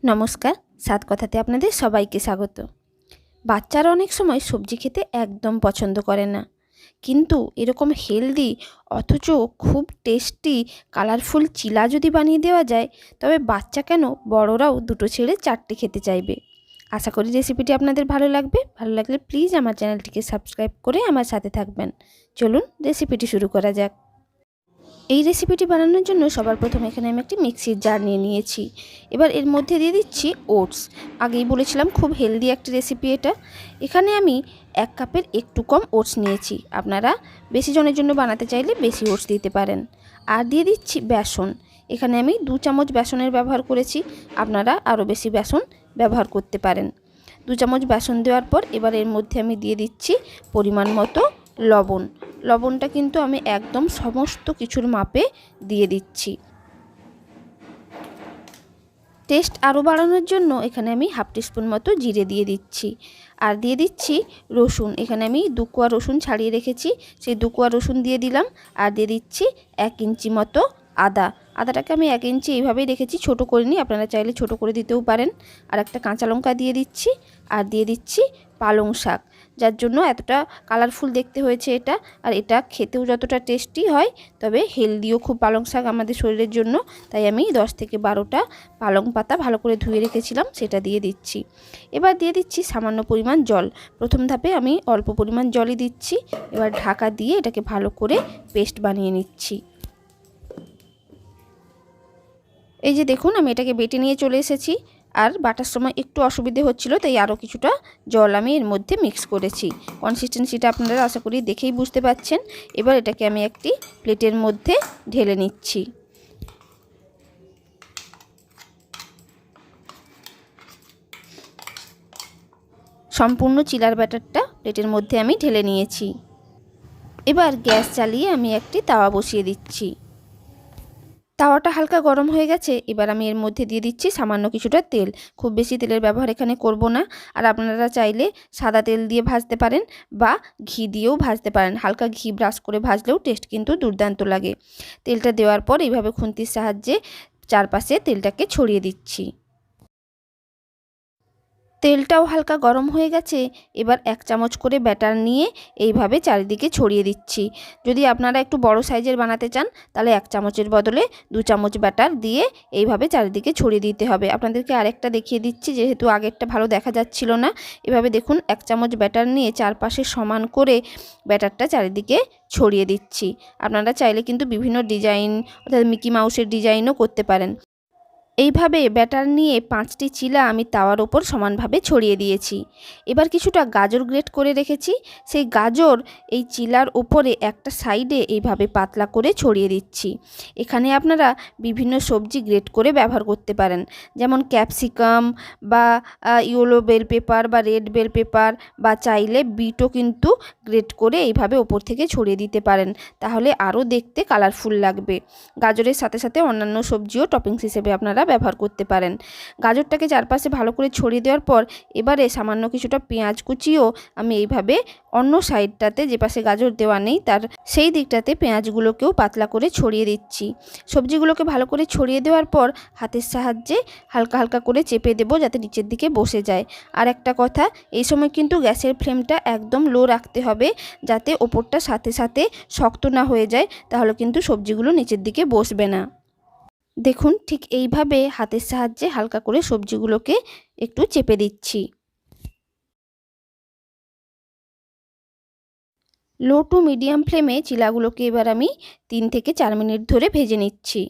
নমস্কার, স্বাদ কথাতে আপনাদের সবাইকে স্বাগত। বাচ্চারা অনেক সময় সবজি খেতে একদম পছন্দ করে না, কিন্তু এরকম হেলদি অথচ খুব টেস্টি কালারফুল চিলা যদি বানিয়ে দেওয়া যায়, তবে বাচ্চা কেন বড়রাও দুটো ছেড়ে চারটে খেতে চাইবে। আশা করি রেসিপিটি আপনাদের ভালো লাগবে। ভালো লাগলে প্লিজ আমার চ্যানেলটিকে সাবস্ক্রাইব করে আমার সাথে থাকবেন। চলুন রেসিপিটি শুরু করা যাক। এই রেসিপিটি বানানোর জন্য সবার প্রথমে এখানে আমি একটি মিক্সির জার নিয়ে নিয়েছি। এবার এর মধ্যে দিয়ে দিচ্ছি ওটস। আগেই বলেছিলাম খুব হেলদি একটা রেসিপি এটা। এখানে আমি 1 কাপের একটু কম ওটস নিয়েছি। আপনারা বেশি জনের জন্য বানাতে চাইলে বেশি ওটস দিতে পারেন। আর দিয়ে দিচ্ছি বেসন। এখানে আমি 2 চামচ বেসনের ব্যবহার করেছি। আপনারা আরও বেশি বেসন ব্যবহার করতে পারেন। 2 চামচ বেসন দেওয়ার পর এবার এর মধ্যে আমি দিয়ে দিচ্ছি পরিমাণ মতো লবণ। লবণটা কিন্তু আমি একদম সমস্ত কিছুর মাপে দিয়ে দিচ্ছি। টেস্ট আরও বাড়ানোর জন্য এখানে আমি হাফ টিস্পুন মতো জিরে দিয়ে দিচ্ছি। আর দিয়ে দিচ্ছি রসুন। এখানে আমি 2 কোয়া রসুন ছাড়িয়ে রেখেছি, সেই 2 কোয়া রসুন দিয়ে দিলাম। আর দিয়ে দিচ্ছি 1 ইঞ্চি মতো আদা। আদাটাকে আমি 1 ইঞ্চি এইভাবেই রেখেছি, ছোটো করিনি, আপনারা চাইলে ছোটো করে দিতেও পারেন। আর একটা কাঁচা লঙ্কা দিয়ে দিচ্ছি। আর দিয়ে দিচ্ছি পালং শাক, যার জন্য এতটা কালারফুল দেখতে হয়েছে এটা। আর এটা খেতেও যতটা টেস্টি হয়, তবে হেলদিও খুব পালং শাক আমাদের শরীরের জন্য। তাই আমি 10 থেকে 12টা পালং পাতা ভালো করে ধুয়ে রেখেছিলাম, সেটা দিয়ে দিচ্ছি। এবার দিয়ে দিচ্ছি সামান্য পরিমাণ জল। প্রথম ধাপে আমি অল্প পরিমাণ জলই দিচ্ছি। এবার ঢাকা দিয়ে এটাকে ভালো করে পেস্ট বানিয়ে নিচ্ছি। এই যে দেখুন, আমি এটাকে বেটে নিয়ে চলে এসেছি। আর বাটার সময় একটু অসুবিধে হচ্ছিল, তাই আরও কিছুটা জল আমি এর মধ্যে মিক্স করেছি। কনসিস্টেন্সিটা আপনারা আশা করি দেখেই বুঝতে পারছেন। এবার এটাকে আমি একটি প্লেটের মধ্যে ঢেলে নিচ্ছি। সম্পূর্ণ চিলার ব্যাটারটা প্লেটের মধ্যে আমি ঢেলে নিয়েছি। এবার গ্যাস চালিয়ে আমি একটি তাওয়া বসিয়ে দিচ্ছি। তাওয়াটা হালকা গরম হয়ে গেছে। এবার আমি এর মধ্যে দিয়ে দিচ্ছি সামান্য কিছুটা তেল। খুব বেশি তেলের ব্যবহার এখানে করব না। আর আপনারা চাইলে সাদা তেল দিয়ে ভাজতে পারেন বা ঘি দিয়েও ভাজতে পারেন। হালকা ঘি ব্রাশ করে ভাজলেও টেস্ট কিন্তু দুর্দান্ত লাগে। তেলটা দেওয়ার পর এইভাবে খুন্তির সাহায্যে চারপাশে তেলটাকে ছড়িয়ে দিচ্ছি। তেলটাও হালকা গরম হয়ে গেছে। এবার 1 চামচ করে ব্যাটার নিয়ে এইভাবে চারিদিকে ছড়িয়ে দিচ্ছি। যদি আপনারা একটু বড় সাইজের বানাতে চান, তাহলে 1 চামচের বদলে 2 চামচ ব্যাটার দিয়ে এইভাবে চারিদিকে ছড়িয়ে দিতে হবে। আপনাদেরকে আরেকটা দেখিয়ে দিচ্ছি, যেহেতু আগেরটা ভালো দেখা যাচ্ছিল না। এভাবে দেখুন, 1 চামচ ব্যাটার নিয়ে চারপাশে সমান করে ব্যাটারটা চারিদিকে ছড়িয়ে দিচ্ছি। আপনারা চাইলে কিন্তু বিভিন্ন ডিজাইন, অর্থাৎ মিকি মাউসের ডিজাইনও করতে পারেন। এইভাবে ব্যাটার নিয়ে 5টি চিলা আমি তাওয়ার ওপর সমানভাবে ছড়িয়ে দিয়েছি। এবার কিছুটা গাজর গ্রেট করে রেখেছি, সেই গাজর এই চিলার ওপরে একটা সাইডে এইভাবে পাতলা করে ছড়িয়ে দিচ্ছি। এখানে আপনারা বিভিন্ন সবজি গ্রেট করে ব্যবহার করতে পারেন, যেমন ক্যাপসিকাম বা ইয়েলো বেল পেপার বা রেড বেল পেপার, বা চাইলে বিটও কিন্তু গ্রেট করে এইভাবে ওপর থেকে ছড়িয়ে দিতে পারেন, তাহলে আরও দেখতে কালারফুল লাগবে। গাজরের সাথে সাথে অন্যান্য সবজিও টপিংস হিসেবে আপনারা ব্যবহার করতে পারেন। গাজরটাকে চারপাশে ভালো করে ছড়িয়ে দেওয়ার পর এবারে সামান্য কিছুটা পেঁয়াজ কুচিও আমি এইভাবে অন্য সাইডটাতে, যে পাশে গাজর দেওয়া নেই তার সেই দিকটাতে পেঁয়াজগুলোকেও পাতলা করে ছড়িয়ে দিচ্ছি। সবজিগুলোকে ভালো করে ছড়িয়ে দেওয়ার পর হাতের সাহায্যে হালকা হালকা করে চেপে দেবো, যাতে নিচের দিকে বসে যায়। আর একটা কথা, এই সময় কিন্তু গ্যাসের ফ্লেমটা একদম লো রাখতে হবে, যাতে ওপরটা সাথে সাথে শক্ত না হয়ে যায়, তাহলে কিন্তু সবজিগুলো নিচের দিকে বসবে না। দেখুন, ঠিক এইভাবে হাতের সাহায্যে হালকা করে সবজিগুলোকে একটু চেপে দিচ্ছি। লো টু মিডিয়াম ফ্লেমে চিলাগুলোকে এবার আমি 3 থেকে 4 মিনিট ধরে ভেজে নিচ্ছি।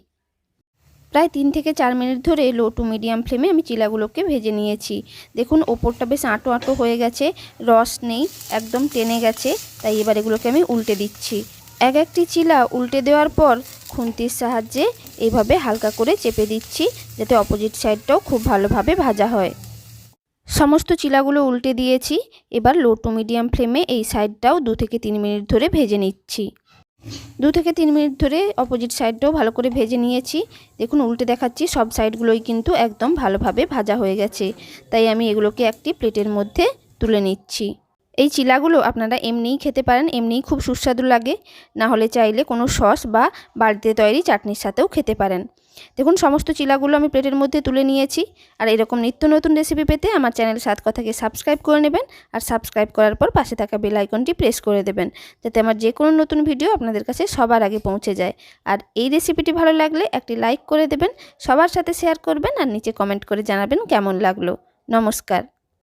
প্রায় 3 থেকে 4 মিনিট ধরে লো টু মিডিয়াম ফ্লেমে আমি চিলাগুলোকে ভেজে নিয়েছি। দেখুন, ওপরটা বেশ আঁটো আঁটো হয়ে গেছে, রস নেই, একদম টেনে গেছে। তাই এবার এগুলোকে আমি উল্টে দিচ্ছি। একটি চিলা উল্টে দেওয়ার পর খুন্তির সাহায্যে এইভাবে হালকা করে চেপে দিচ্ছি, যাতে অপোজিট সাইডটাও খুব ভালোভাবে ভাজা হয়। সমস্ত চিলাগুলো উল্টে দিয়েছি। এবার লো টু মিডিয়াম ফ্লেমে এই সাইডটাও 2 থেকে 3 মিনিট ধরে ভেজে নিচ্ছি। 2 থেকে 3 মিনিট ধরে অপোজিট সাইডটাও ভালো করে ভেজে নিয়েছি। দেখুন, উল্টে দেখাচ্ছি, সব সাইডগুলোই কিন্তু একদম ভালোভাবে ভাজা হয়ে গেছে। তাই আমি এগুলোকে একটি প্লেটের মধ্যে তুলে নিচ্ছি। এই চিলাগুলো আপনারা এমনিই খেতে পারেন, এমনিই খুব সুস্বাদু লাগে। না হলে চাইলে কোনো সস বা বাড়িতে তৈরি চাটনির সাথেও খেতে পারেন। দেখুন সমস্ত চিলাগুলো আমি প্লেটের মধ্যে তুলে নিয়েছি। আর এরকম নিত্য নতুন রেসিপি পেতে আমার চ্যানেল স্বাদ কথাকে সাবস্ক্রাইব করে নেবেন। আর সাবস্ক্রাইব করার পর পাশে থাকা বেল আইকনটি প্রেস করে দেবেন, যাতে আমার যে কোনো নতুন ভিডিও আপনাদের কাছে সবার আগে পৌঁছে যায়। আর এই রেসিপিটি ভালো লাগলে একটি লাইক করে দেবেন, সবার সাথে শেয়ার করবেন আর নিচে কমেন্ট করে জানাবেন কেমন লাগলো। নমস্কার।